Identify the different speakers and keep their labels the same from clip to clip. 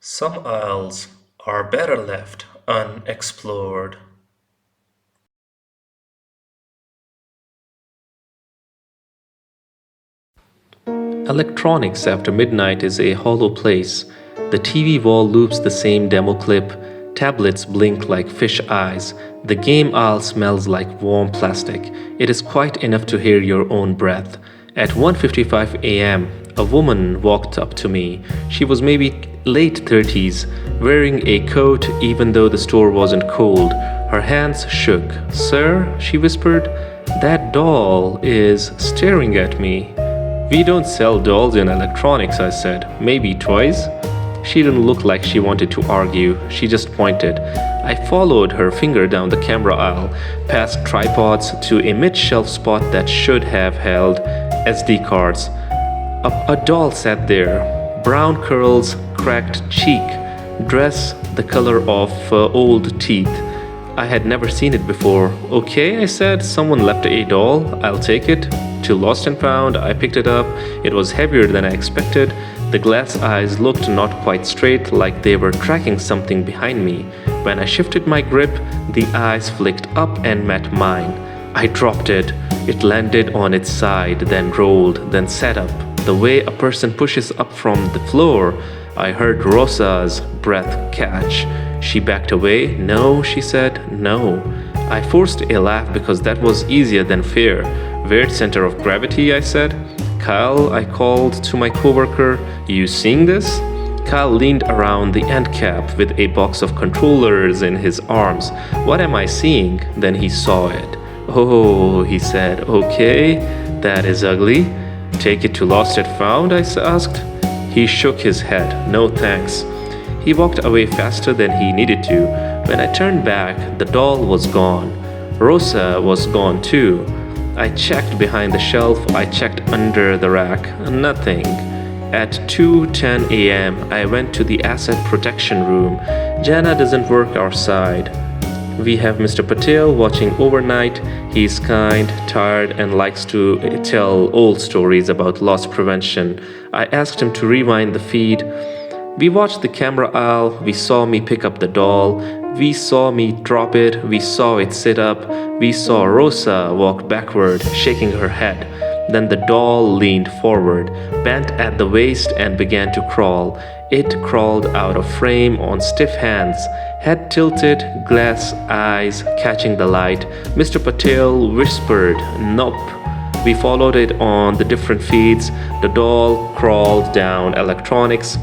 Speaker 1: Some aisles are better left unexplored.
Speaker 2: Electronics after midnight is a hollow place. The TV wall loops the same demo clip. Tablets blink like fish eyes. The game aisle smells like warm plastic. It is quite enough to hear your own breath. At 1:55 a.m., a woman walked up to me. She was maybe late 30s, wearing a coat even though the store wasn't cold. Her hands shook. "Sir," she whispered, "that doll is staring at me." "We don't sell dolls in electronics," I said. "Maybe toys?" She didn't look like she wanted to argue. She just pointed. I followed her finger down the camera aisle, past tripods to a mid-shelf spot that should have held SD cards. A doll sat there, brown curls, cracked cheek, dress the color of old teeth. I had never seen it before. "Okay," I said, "someone left a doll. I'll take it." To Lost and Found, I picked it up. It was heavier than I expected. The glass eyes looked not quite straight, like they were tracking something behind me. When I shifted my grip, the eyes flicked up and met mine. I dropped it. It landed on its side, then rolled, then sat up. The way a person pushes up from the floor. I heard Rosa's breath catch. She backed away. "No," she said. "No." I forced a laugh because that was easier than fear. "Weird center of gravity," I said. "Kyle," I called to my coworker, "you seeing this?" Kyle leaned around the end cap with a box of controllers in his arms. "What am I seeing?" Then he saw it. "Oh," he said, "okay, that is ugly." "Take it to Lost and Found?" I asked. He shook his head. "No thanks." He walked away faster than he needed to. When I turned back, the doll was gone. Rosa was gone too. I checked behind the shelf, I checked under the rack. Nothing. At 2:10 a.m., I went to the asset protection room. Jana doesn't work our side. We have Mr. Patel watching overnight. He's kind, tired, and likes to tell old stories about loss prevention. I asked him to rewind the feed. We watched the camera aisle. We saw me pick up the doll. We saw me drop it. We saw it sit up. We saw Rosa walk backward, shaking her head. Then the doll leaned forward, bent at the waist, and began to crawl. It crawled out of frame on stiff hands, head tilted, glass eyes catching the light. Mr. Patel whispered, "Nope." We followed it on the different feeds. The doll crawled down electronics,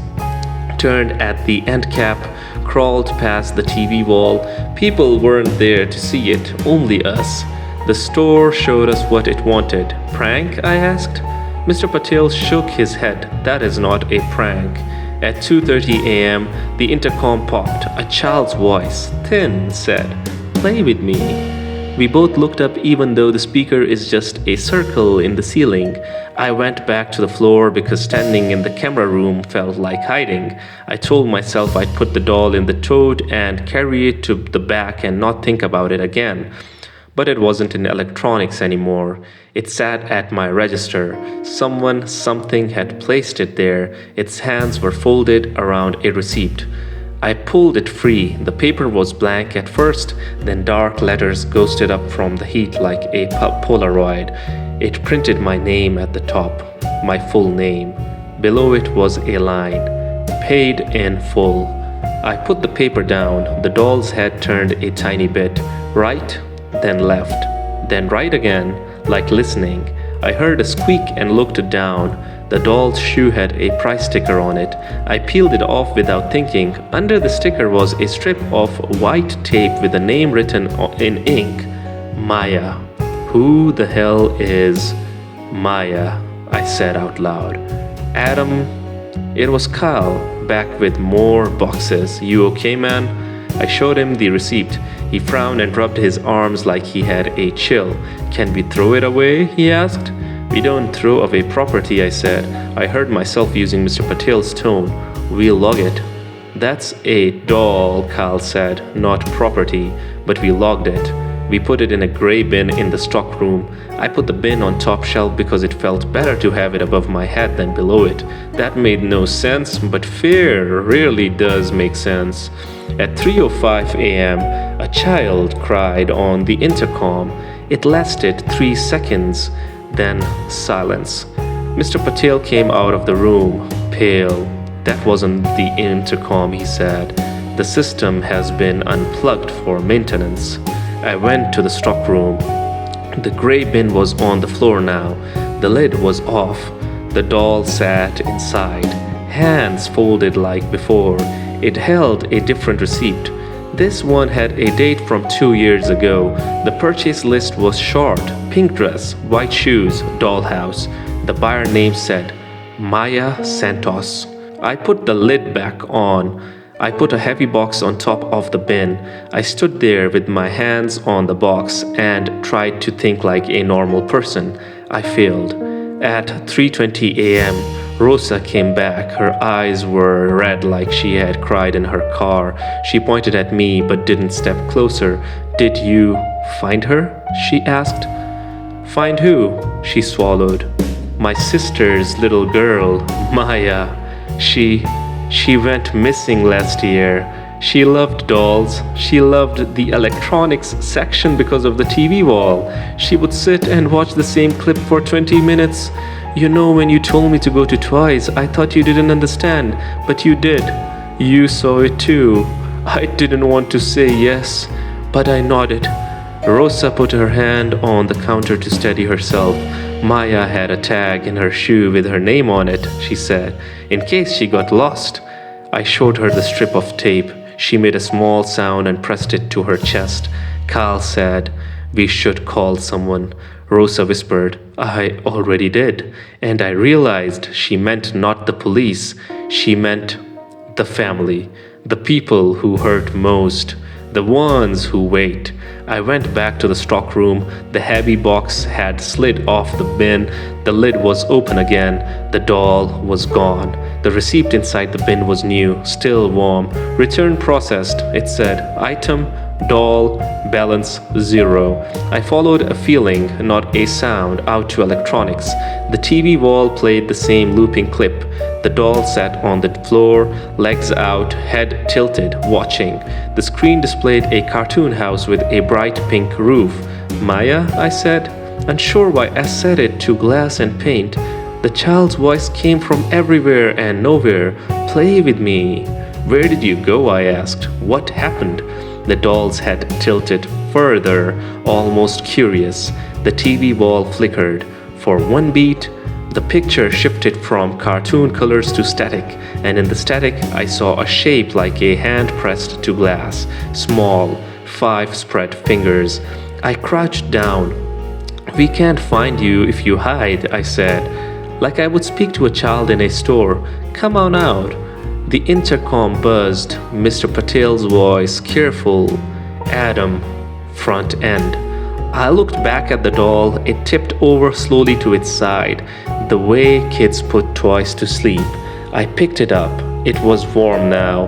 Speaker 2: turned at the end cap, crawled past the TV wall. People weren't there to see it, only us. The store showed us what it wanted. "Prank?" I asked. Mr. Patel shook his head. "That is not a prank." At 2:30 a.m., the intercom popped. A child's voice, thin, said, "Play with me." We both looked up even though the speaker is just a circle in the ceiling. I went back to the floor because standing in the camera room felt like hiding. I told myself I'd put the doll in the tote and carry it to the back and not think about it again. But it wasn't in electronics anymore. It sat at my register. Something had placed it there. Its hands were folded around a receipt. I pulled it free. The paper was blank at first, then dark letters ghosted up from the heat like a Polaroid. It printed my name at the top, my full name. Below it was a line, "Paid in full." I put the paper down. The doll's head turned a tiny bit, right, then left, then right again, like listening. I heard a squeak and looked down. The doll's shoe had a price sticker on it. I peeled it off without thinking. Under the sticker was a strip of white tape with a name written in ink. Maya. "Who the hell is Maya?" I said out loud. "Adam." It was Kyle, back with more boxes. "You okay, man?" I showed him the receipt. He frowned and rubbed his arms like he had a chill. "Can we throw it away?" he asked. "We don't throw away property," I said. I heard myself using Mr. Patel's tone. "We'll log it." "That's a doll," Kyle said, "not property, but we logged it." We put it in a gray bin in the stock room. I put the bin on top shelf because it felt better to have it above my head than below it. That made no sense, but fear really does make sense. At 3:05 a.m., a child cried on the intercom. It lasted 3 seconds, then silence. Mr. Patel came out of the room, pale. That wasn't the intercom, he said. The system has been unplugged for maintenance. I went to the stockroom. The gray bin was on the floor now. The lid was off. The doll sat inside, hands folded like before. It held a different receipt. This one had a date from 2 years ago. The purchase list was short: pink dress, white shoes, dollhouse. The buyer name said Maya Santos. I put the lid back on. I put a heavy box on top of the bin. I stood there with my hands on the box and tried to think like a normal person. I failed. At 3:20 a.m., Rosa came back. Her eyes were red like she had cried in her car. She pointed at me but didn't step closer. "Did you find her?" she asked. "Find who?" She swallowed. "My sister's little girl, Maya. She went missing last year. She loved dolls. She loved the electronics section because of the TV wall. She would sit and watch the same clip for 20 minutes. You know, when you told me to go to Toys, I thought you didn't understand, but you did. You saw it too. I didn't want to say yes, but I nodded." Rosa put her hand on the counter to steady herself. "Maya had a tag in her shoe with her name on it," she said, "in case she got lost." I showed her the strip of tape. She made a small sound and pressed it to her chest. Carl said, "We should call someone." Rosa whispered, "I already did." And I realized she meant not the police. She meant the family, the people who hurt most, the ones who wait. I went back to the stockroom. The heavy box had slid off the bin. The lid was open again. The doll was gone. The receipt inside the bin was new, still warm. "Return processed," it said. "Item, doll, balance 0. I followed a feeling, not a sound, out to electronics. The TV wall played the same looping clip. The doll sat on the floor, legs out, head tilted, watching. The screen displayed a cartoon house with a bright pink roof. "Maya," I said, unsure why I set it to glass and paint. The child's voice came from everywhere and nowhere. "Play with me." "Where did you go?" I asked. "What happened?" The doll's head tilted further, almost curious. The TV wall flickered. For one beat, the picture shifted from cartoon colors to static, and in the static I saw a shape like a hand pressed to glass. Small, 5 spread fingers. I crouched down. "We can't find you if you hide," I said, like I would speak to a child in a store. "Come on out." The intercom buzzed. Mr. Patel's voice, careful. "Adam, front end." I looked back at the doll. It tipped over slowly to its side, the way kids put toys to sleep. I picked it up. It was warm now,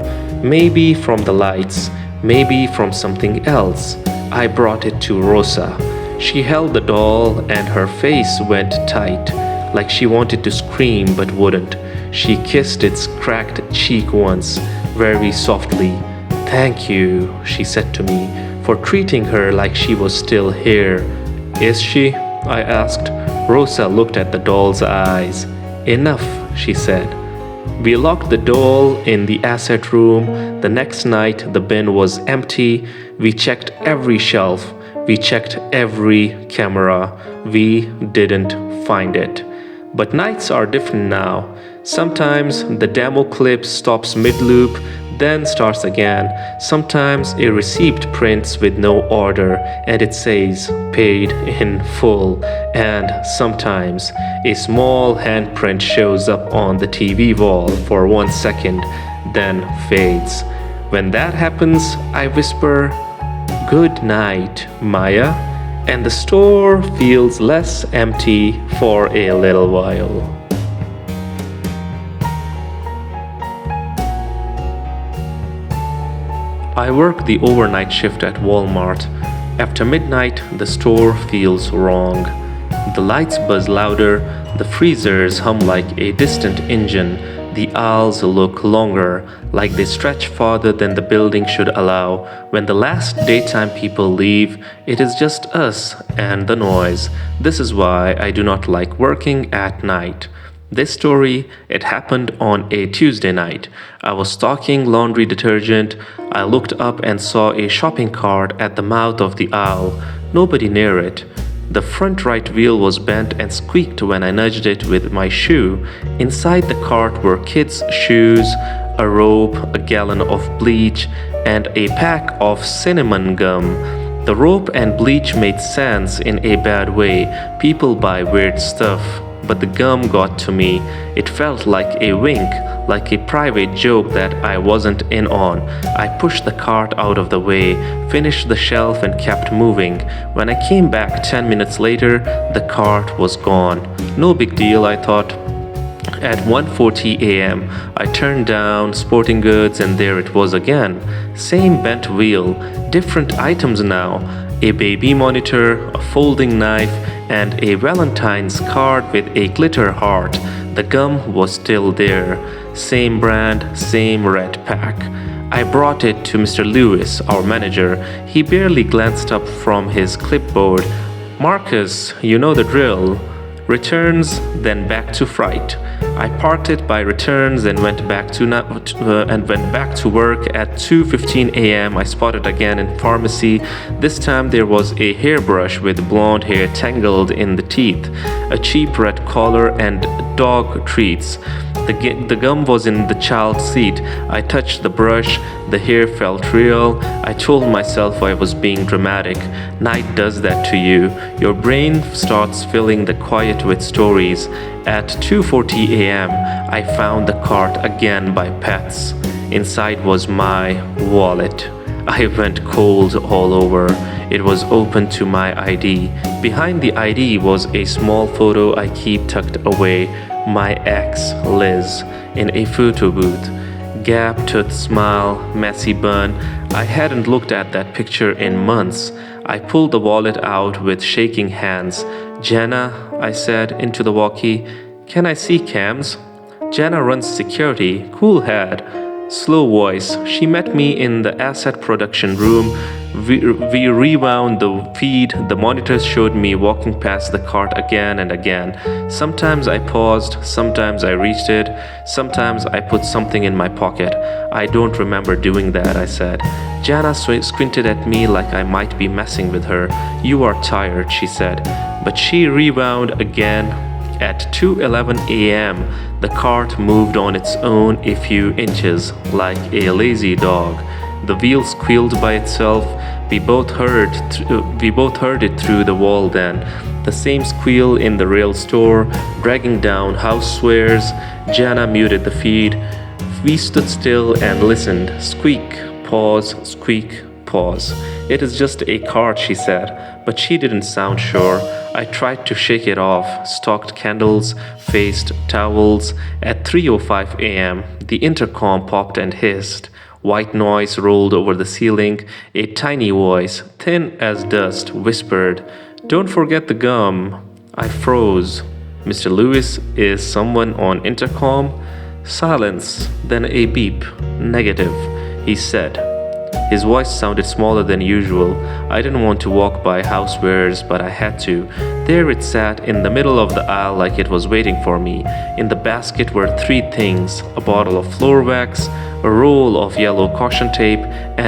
Speaker 2: maybe from the lights, maybe from something else. I brought it to Rosa. She held the doll and her face went tight, like she wanted to scream but wouldn't. She kissed its cracked cheek once, very softly. "Thank you," she said to me, "for treating her like she was still here." "Is she?" I asked. Rosa looked at the doll's eyes. "Enough," she said. We locked the doll in the asset room. The next night, the bin was empty. We checked every shelf. We checked every camera. We didn't find it. But nights are different now. Sometimes the demo clip stops mid-loop, then starts again. Sometimes a receipt prints with no order and it says "paid in full." And sometimes a small handprint shows up on the TV wall for 1 second, then fades. When that happens, I whisper, "Good night, Maya," and the store feels less empty for a little while. I work the overnight shift at Walmart. After midnight, the store feels wrong. The lights buzz louder, the freezers hum like a distant engine, the aisles look longer, like they stretch farther than the building should allow. When the last daytime people leave, it is just us and the noise. This is why I do not like working at night. This story, it happened on a Tuesday night. I was stocking laundry detergent. I looked up and saw a shopping cart at the mouth of the aisle. Nobody near it. The front right wheel was bent and squeaked when I nudged it with my shoe. Inside the cart were kids' shoes, a rope, a gallon of bleach, and a pack of cinnamon gum. The rope and bleach made sense in a bad way. People buy weird stuff. But the gum got to me. It felt like a wink, like a private joke that I wasn't in on. I pushed the cart out of the way, finished the shelf, and kept moving. When I came back 10 minutes later, the cart was gone. No big deal, I thought. At 1:40 a.m., I turned down sporting goods and there it was again. Same bent wheel, different items now. A baby monitor, a folding knife, and a Valentine's card with a glitter heart. The gum was still there. Same brand, same red pack. I brought it to Mr. Lewis, our manager. He barely glanced up from his clipboard. Marcus, you know the drill. Returns, then back to fright. I parked it by returns and went back to work at 2:15 a.m. I spotted again in pharmacy. This time there was a hairbrush with blonde hair tangled in the teeth, a cheap red collar, and dog treats. The gum was in the child's seat. I touched the brush. The hair felt real. I told myself I was being dramatic. Night does that to you. Your brain starts filling the quiet with stories. At 2:40 a.m., I found the cart again by Pets. Inside was my wallet. I went cold all over. It was open to my ID. Behind the ID was a small photo I keep tucked away. My ex, Liz, in a photo booth. Gap tooth smile, messy bun. I hadn't looked at that picture in months. I pulled the wallet out with shaking hands. Jenna, I said into the walkie, can I see Cams? Jenna runs security, cool head. Slow voice. She met me in the asset production room. We rewound the feed. The monitors showed me walking past the cart again and again. Sometimes I paused, sometimes I reached it, sometimes I put something in my pocket. I don't remember doing that, I said. Jana squinted at me like I might be messing with her. You are tired, she said. But she rewound again. At 2:11 a.m., the cart moved on its own a few inches, like a lazy dog. The wheel squealed by itself. We both heard it through the wall then. The same squeal in the rail store, dragging down housewares. Jana muted the feed. We stood still and listened. Squeak, pause, squeak, pause. It is just a cart, she said, but she didn't sound sure. I tried to shake it off, stocked candles, faced towels. At 3:05 a.m., the intercom popped and hissed. White noise rolled over the ceiling. A tiny voice, thin as dust, whispered, "Don't forget the gum." I froze. Mr. Lewis, is someone on intercom? Silence, then a beep. Negative, he said. His voice sounded smaller than usual. I didn't want to walk by housewares, but I had to. There it sat in the middle of the aisle like it was waiting for me. In the basket were three things: a bottle of floor wax, a roll of yellow caution tape,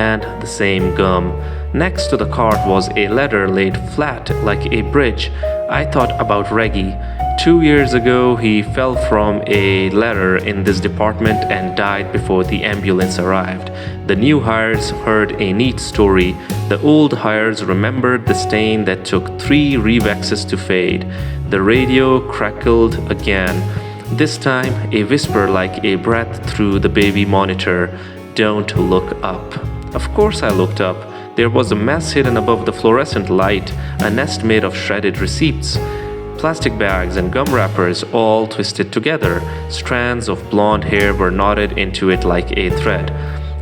Speaker 2: and the same gum. Next to the cart was a ladder laid flat like a bridge. I thought about Reggie. 2 years ago, he fell from a ladder in this department and died before the ambulance arrived. The new hires heard a neat story. The old hires remembered the stain that took 3 revaxes to fade. The radio crackled again. This time, a whisper like a breath through the baby monitor. Don't look up. Of course I looked up. There was a mess hidden above the fluorescent light, a nest made of shredded receipts. Plastic bags and gum wrappers all twisted together. Strands of blonde hair were knotted into it like a thread.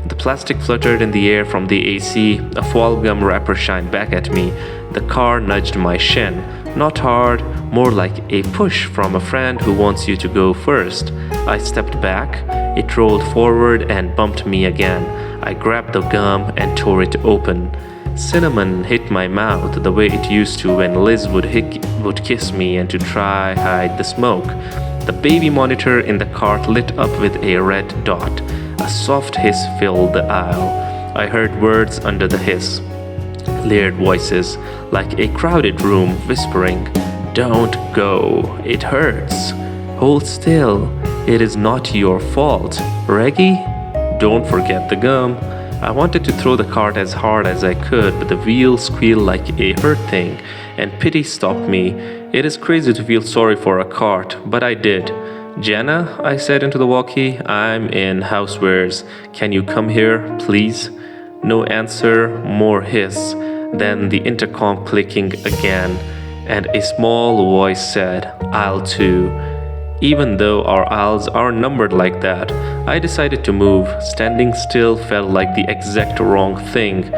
Speaker 2: The plastic fluttered in the air from the AC, a fall gum wrapper shined back at me. The car nudged my shin. Not hard, more like a push from a friend who wants you to go first. I stepped back. It rolled forward and bumped me again. I grabbed the gum and tore it open. Cinnamon hit my mouth the way it used to when Liz would kiss me and to try hide the smoke. The baby monitor in the cart lit up with a red dot. A soft hiss filled the aisle. I heard words under the hiss. Layered voices, like a crowded room, whispering, "Don't go, it hurts. Hold still, it is not your fault. Reggie, don't forget the gum." I wanted to throw the cart as hard as I could, but the wheels squealed like a hurt thing, and pity stopped me. It is crazy to feel sorry for a cart, but I did. "Jenna," I said into the walkie, "I'm in housewares. Can you come here, please?" No answer, more hiss. Then the intercom clicking again, and a small voice said, "Aisle 2. Even though our aisles are numbered like that, I decided to move. Standing still felt like the exact wrong thing.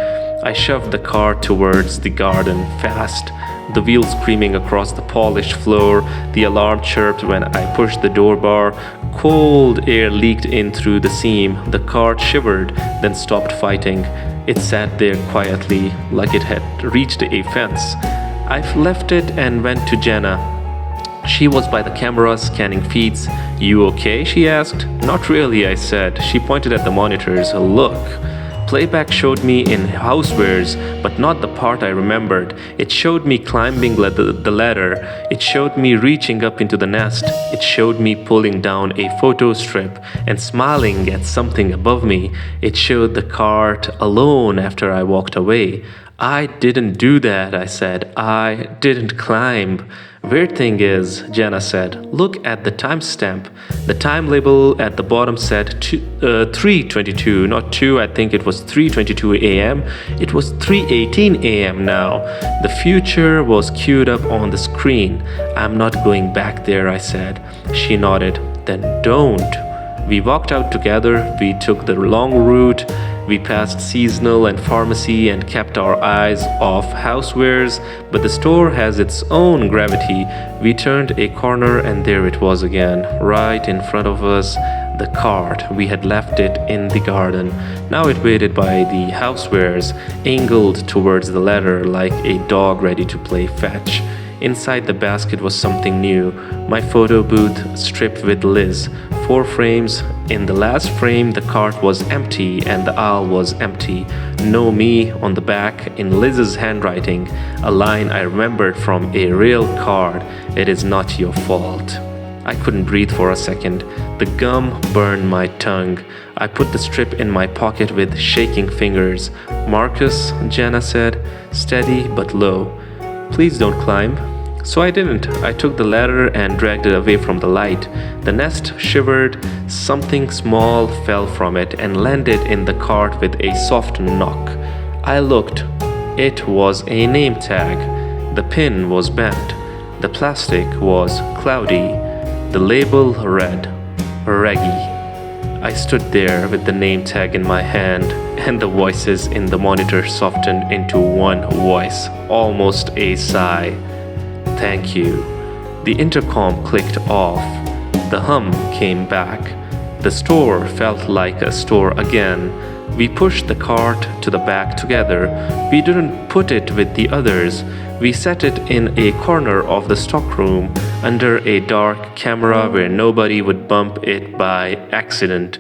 Speaker 2: I shoved the car towards the garden, fast. The wheels screaming across the polished floor. The alarm chirped when I pushed the door bar. Cold air leaked in through the seam. The cart shivered, then stopped fighting. It sat there quietly, like it had reached a fence. I left it and went to Jenna. She was by the camera scanning feeds. "You okay?" she asked. "Not really," I said. She pointed at the monitors. "Look." Playback showed me in housewares, but not the part I remembered. It showed me climbing the ladder. It showed me reaching up into the nest. It showed me pulling down a photo strip and smiling at something above me. It showed the cart alone after I walked away. "I didn't do that," I said. "I didn't climb." "Weird thing is," Jenna said, "look at the timestamp. The time label at the bottom said 3:22, not 2. I think it was 3:22 a.m. It was 3:18 a.m. now. The future was queued up on the screen." "I'm not going back there," I said. She nodded. "Then don't." We walked out together. We took the long route. We passed seasonal and pharmacy and kept our eyes off housewares, but the store has its own gravity. We turned a corner and there it was again, right in front of us, the cart. We had left it in the garden. Now it waited by the housewares, angled towards the ladder like a dog ready to play fetch. Inside the basket was something new. My photo booth stripped with Liz. 4 frames. In the last frame, the cart was empty and the aisle was empty. "No me" on the back in Liz's handwriting. A line I remembered from a real card. "It is not your fault." I couldn't breathe for a second. The gum burned my tongue. I put the strip in my pocket with shaking fingers. "Marcus," Jenna said, steady but low. "Please don't climb." So I didn't. I took the ladder and dragged it away from the light. The nest shivered. Something small fell from it and landed in the cart with a soft knock. I looked. It was a name tag. The pin was bent. The plastic was cloudy. The label read, "Reggie." I stood there with the name tag in my hand, and the voices in the monitor softened into one voice, almost a sigh. "Thank you." The intercom clicked off. The hum came back. The store felt like a store again. We pushed the cart to the back together. We didn't put it with the others. We set it in a corner of the stockroom, under a dark camera where nobody would bump it by accident.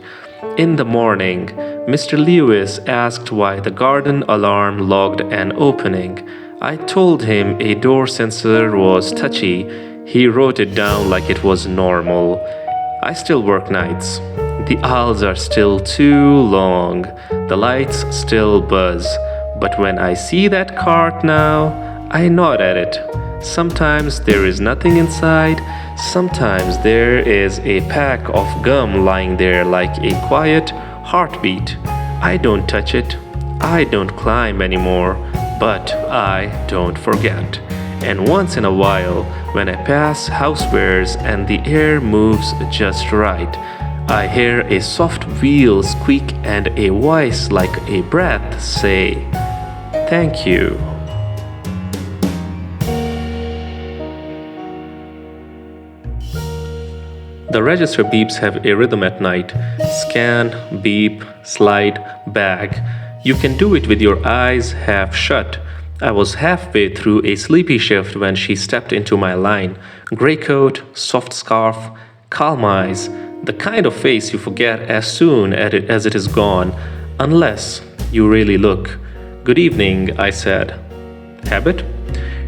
Speaker 2: In the morning, Mr. Lewis asked why the garden alarm logged an opening. I told him a door sensor was touchy. He wrote it down like it was normal. I still work nights. The aisles are still too long. The lights still buzz. But when I see that cart now, I nod at it. Sometimes there is nothing inside. Sometimes there is a pack of gum lying there like a quiet heartbeat. I don't touch it. I don't climb anymore. But I don't forget. And once in a while, when I pass housewares and the air moves just right, I hear a soft wheel squeak and a voice like a breath say, "Thank you." The register beeps have a rhythm at night. Scan, beep, slide, bag. You can do it with your eyes half shut. I was halfway through a sleepy shift when she stepped into my line. Gray coat, soft scarf, calm eyes. The kind of face you forget as soon as it is gone, unless you really look. "Good evening," I said. "Habit?"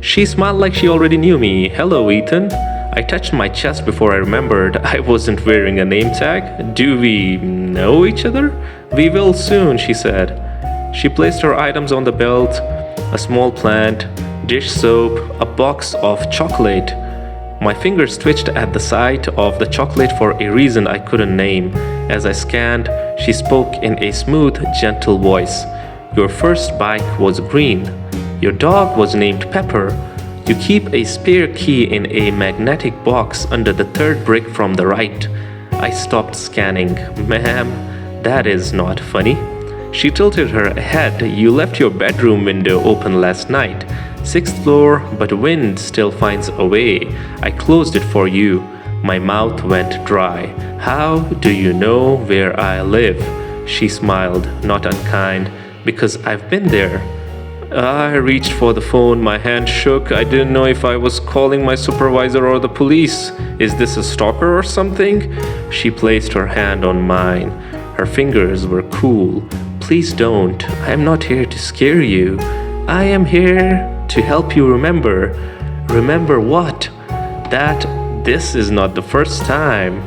Speaker 2: She smiled like she already knew me. "Hello, Ethan." I touched my chest before I remembered I wasn't wearing a name tag. "Do we know each other?" "We will soon," she said. She placed her items on the belt: a small plant, dish soap, a box of chocolate. My fingers twitched at the sight of the chocolate for a reason I couldn't name. As I scanned, she spoke in a smooth, gentle voice. "Your first bike was green. Your dog was named Pepper. You keep a spare key in a magnetic box under the third brick from the right." I stopped scanning. "Ma'am, that is not funny." She tilted her head. "You left your bedroom window open last night. 6th floor, but wind still finds a way. I closed it for you." My mouth went dry. "How do you know where I live?" She smiled, not unkind. "Because I've been there." I reached for the phone. My hand shook. I didn't know if I was calling my supervisor or the police. "Is this a stalker or something?" She placed her hand on mine. Her fingers were cool. "Please don't. I am not here to scare you. I am here to help you remember." "Remember what?" "That this is not the first time."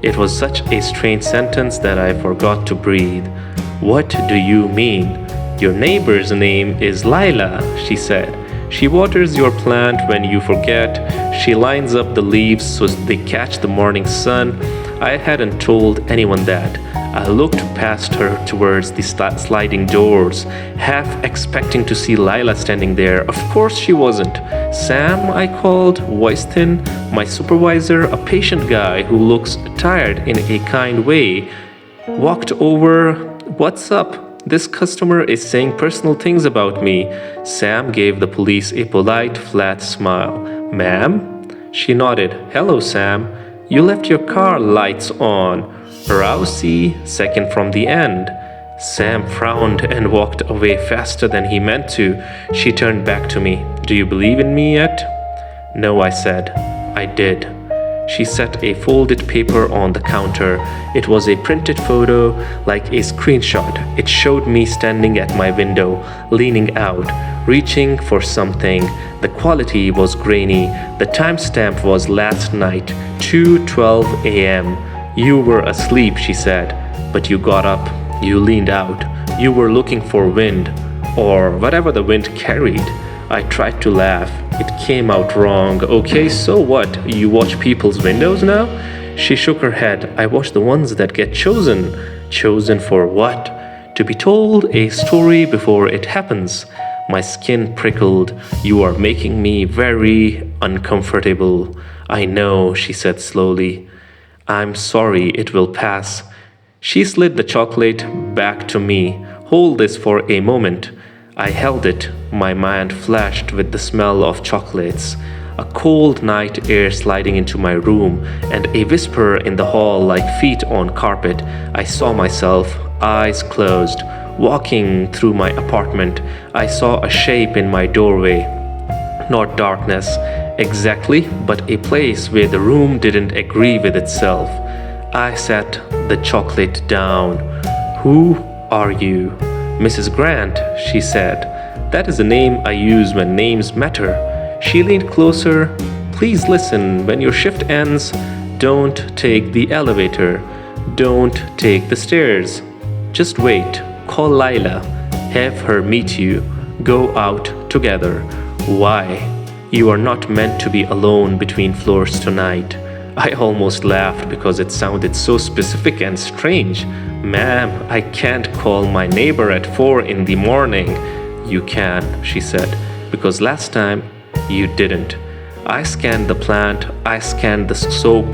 Speaker 2: It was such a strange sentence that I forgot to breathe. "What do you mean?" "Your neighbor's name is Lila," she said. "She waters your plant when you forget. She lines up the leaves so they catch the morning sun." I hadn't told anyone that. I looked past her towards the sliding doors, half expecting to see Lila standing there. Of course she wasn't. "Sam," I called, voice thin. My supervisor, a patient guy who looks tired in a kind way, walked over. "What's up? This customer is saying personal things about me." Sam gave the police a polite, flat smile. "Ma'am?" She nodded. "Hello, Sam. You left your car lights on. Rousey, second from the end." Sam frowned and walked away faster than he meant to. She turned back to me. "Do you believe in me yet?" "No," I said. "I did." She set a folded paper on the counter. It was a printed photo, like a screenshot. It showed me standing at my window, leaning out, reaching for something. The quality was grainy. The timestamp was last night, 2:12 a.m. "You were asleep," she said, "but you got up. You leaned out. You were looking for wind, or whatever the wind carried." I tried to laugh. It came out wrong. "Okay, so what? You watch people's windows now?" She shook her head. "I watch the ones that get chosen." "Chosen for what?" "To be told a story before it happens." My skin prickled. "You are making me very uncomfortable." "I know," she said slowly. "I'm sorry, it will pass." She slid the chocolate back to me. "Hold this for a moment." I held it. My mind flashed with the smell of chocolates, a cold night air sliding into my room, and a whisper in the hall like feet on carpet. I saw myself, eyes closed, walking through my apartment. I saw a shape in my doorway. Not darkness exactly, but a place where the room didn't agree with itself. I set the chocolate down. "Who are you?" "Mrs. Grant," she said. "That is the name I use when names matter." She leaned closer. "Please listen. When your shift ends, don't take the elevator. Don't take the stairs. Just wait. Call Lila. Have her meet you. Go out together." "Why?" "You are not meant to be alone between floors tonight." I almost laughed because it sounded so specific and strange. "Ma'am, I can't call my neighbor at 4 in the morning." "You can," she said, "because last time you didn't." I scanned the plant, I scanned the soap,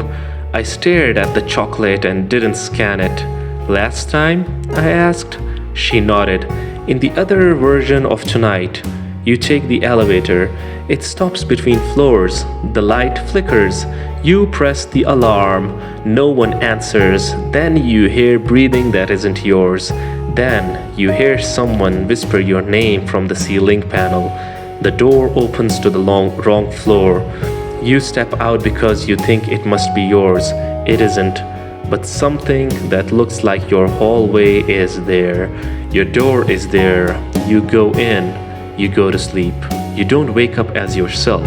Speaker 2: I stared at the chocolate and didn't scan it. Last time? I asked. She nodded. In the other version of tonight, you take the elevator. It stops between floors. The light flickers. You press the alarm. No one answers. Then you hear breathing that isn't yours. Then you hear someone whisper your name from the ceiling panel. The door opens to the wrong floor. You step out because you think it must be yours. It isn't. But something that looks like your hallway is there. Your door is there. You go in. You go to sleep. You don't wake up as yourself.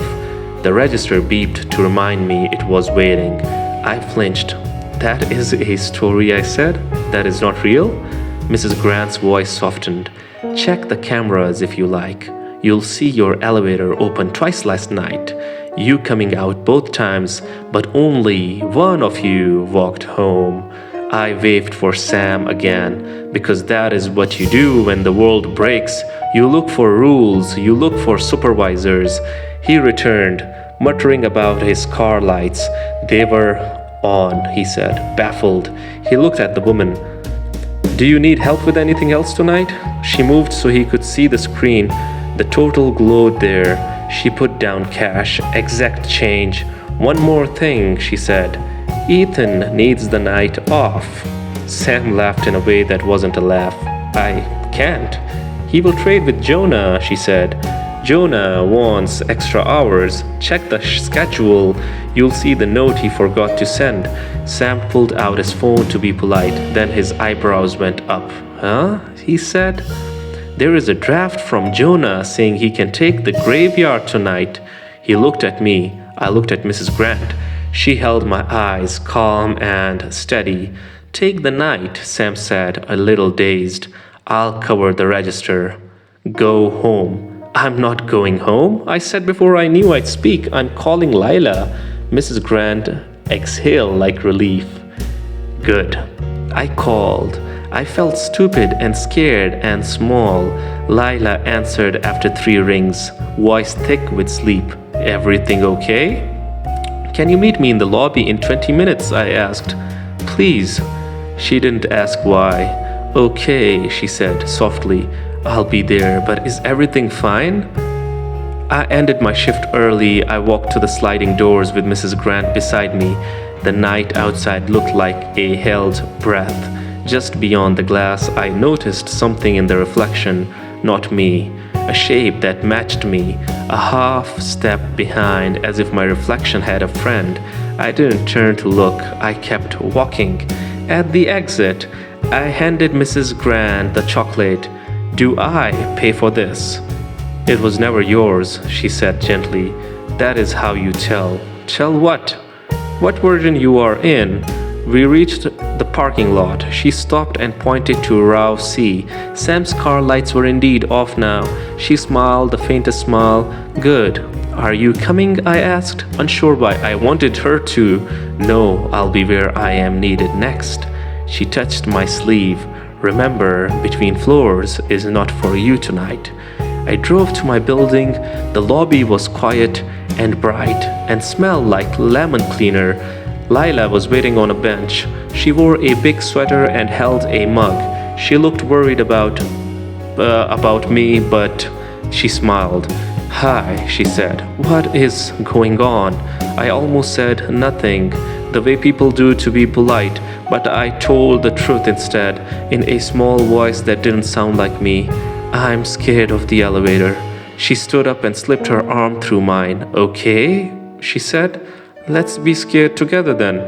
Speaker 2: The register beeped to remind me it was waiting. I flinched. That is a story, I said. That is not real? Mrs. Grant's voice softened. Check the cameras if you like. You'll see your elevator open twice last night. You coming out both times, but only one of you walked home. I waved for Sam again, because that is what you do when the world breaks. You look for rules, you look for supervisors. He returned, muttering about his car lights. They were on, he said, baffled. He looked at the woman. Do you need help with anything else tonight? She moved so he could see the screen. The total glowed there. She put down cash, exact change. One more thing, she said. Ethan needs the night off. Sam laughed in a way that wasn't a laugh. I can't. He will trade with Jonah, she said. Jonah wants extra hours. Check the schedule. You'll see the note he forgot to send. Sam pulled out his phone to be polite. Then his eyebrows went up. Huh? He said. There is a draft from Jonah saying he can take the graveyard tonight. He looked at me. I looked at Mrs. Grant. She held my eyes, calm and steady. Take the night, Sam said, a little dazed. I'll cover the register. Go home. I'm not going home, I said before I knew I'd speak. I'm calling Lila. Mrs. Grant exhaled like relief. Good. I called. I felt stupid and scared and small. Lila answered after 3 rings, voice thick with sleep. Everything okay? Can you meet me in the lobby in 20 minutes? I asked. Please. She didn't ask why. Okay, she said softly. I'll be there, but is everything fine? I ended my shift early. I walked to the sliding doors with Mrs. Grant beside me. The night outside looked like a held breath. Just beyond the glass, I noticed something in the reflection, not me. A shape that matched me, a half step behind, as if my reflection had a friend. I didn't turn to look. I kept walking. At the exit, I handed Mrs. Grant the chocolate. Do I pay for this? It was never yours, she said gently. That is how you tell. Tell what? What version you are in? We reached the parking lot. She stopped and pointed to row C. Sam's car lights were indeed off now. She smiled, the faintest smile. Good. Are you coming? I asked, unsure why I wanted her to. No, I'll be where I am needed next. She touched my sleeve. Remember, between floors is not for you tonight. I drove to my building. The lobby was quiet and bright and smelled like lemon cleaner. Lila was waiting on a bench. She wore a big sweater and held a mug. She looked worried about me, but she smiled. Hi, she said. What is going on? I almost said nothing, the way people do to be polite, but I told the truth instead, in a small voice that didn't sound like me. I'm scared of the elevator. She stood up and slipped her arm through mine. Okay, she said. Let's be scared together then.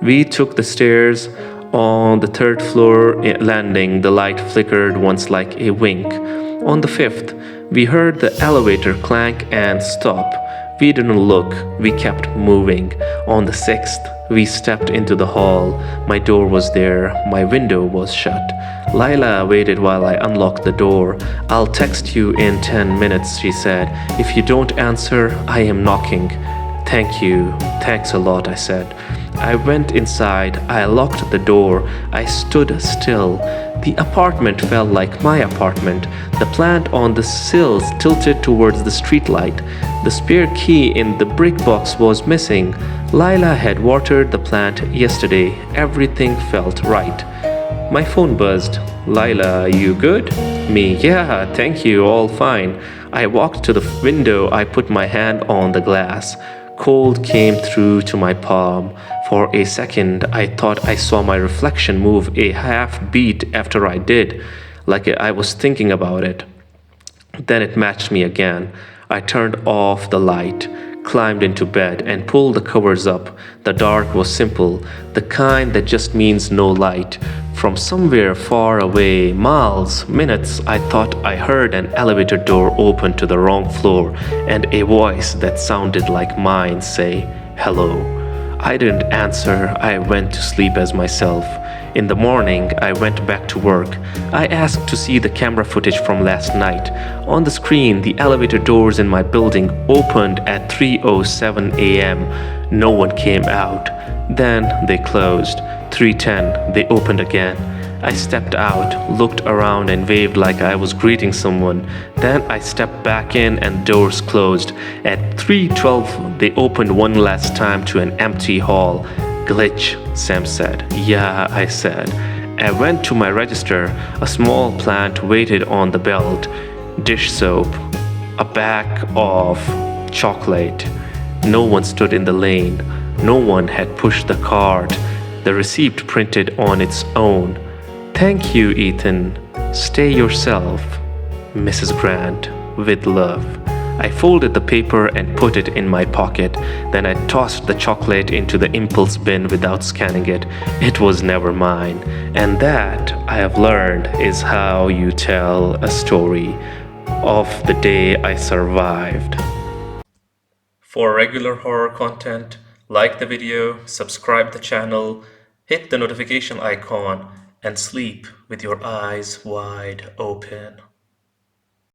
Speaker 2: We took the stairs. On the 3rd floor landing, the light flickered once like a wink. On the 5th, we heard the elevator clank and stop. We didn't look. We kept moving. On the 6th, we stepped into the hall. My door was there. My window was shut. Lila waited while I unlocked the door. I'll text you in 10 minutes, she said. If you don't answer, I am knocking. Thank you. Thanks a lot, I said. I went inside. I locked the door. I stood still. The apartment felt like my apartment. The plant on the sills tilted towards the streetlight. The spare key in the brick box was missing. Lila had watered the plant yesterday. Everything felt right. My phone buzzed. Lila, you good? Me, yeah, thank you, all fine. I walked to the window. I put my hand on the glass. Cold came through to my palm. For a second, I thought I saw my reflection move a half beat after I did, like I was thinking about it. Then it matched me again. I turned off the light, climbed into bed, and pulled the covers up. The dark was simple, the kind that just means no light. From somewhere far away, miles, minutes, I thought I heard an elevator door open to the wrong floor and a voice that sounded like mine say, "Hello." I didn't answer. I went to sleep as myself. In the morning, I went back to work. I asked to see the camera footage from last night. On the screen, the elevator doors in my building opened at 3:07 a.m. No one came out. Then they closed. 3:10, they opened again. I stepped out, looked around, and waved like I was greeting someone. Then I stepped back in and doors closed. At 3:12, they opened one last time to an empty hall. Glitch, Sam said. Yeah, I said. I went to my register. A small plant waited on the belt. Dish soap. A bag of chocolate. No one stood in the lane. No one had pushed the cart. The receipt printed on its own. Thank you, Ethan. Stay yourself. Mrs. Grant, with love. I folded the paper and put it in my pocket. Then I tossed the chocolate into the impulse bin without scanning it. It was never mine. And that, I have learned, is how you tell a story of the day I survived.
Speaker 1: For regular horror content, like the video, subscribe the channel, hit the notification icon, and sleep with your eyes wide open.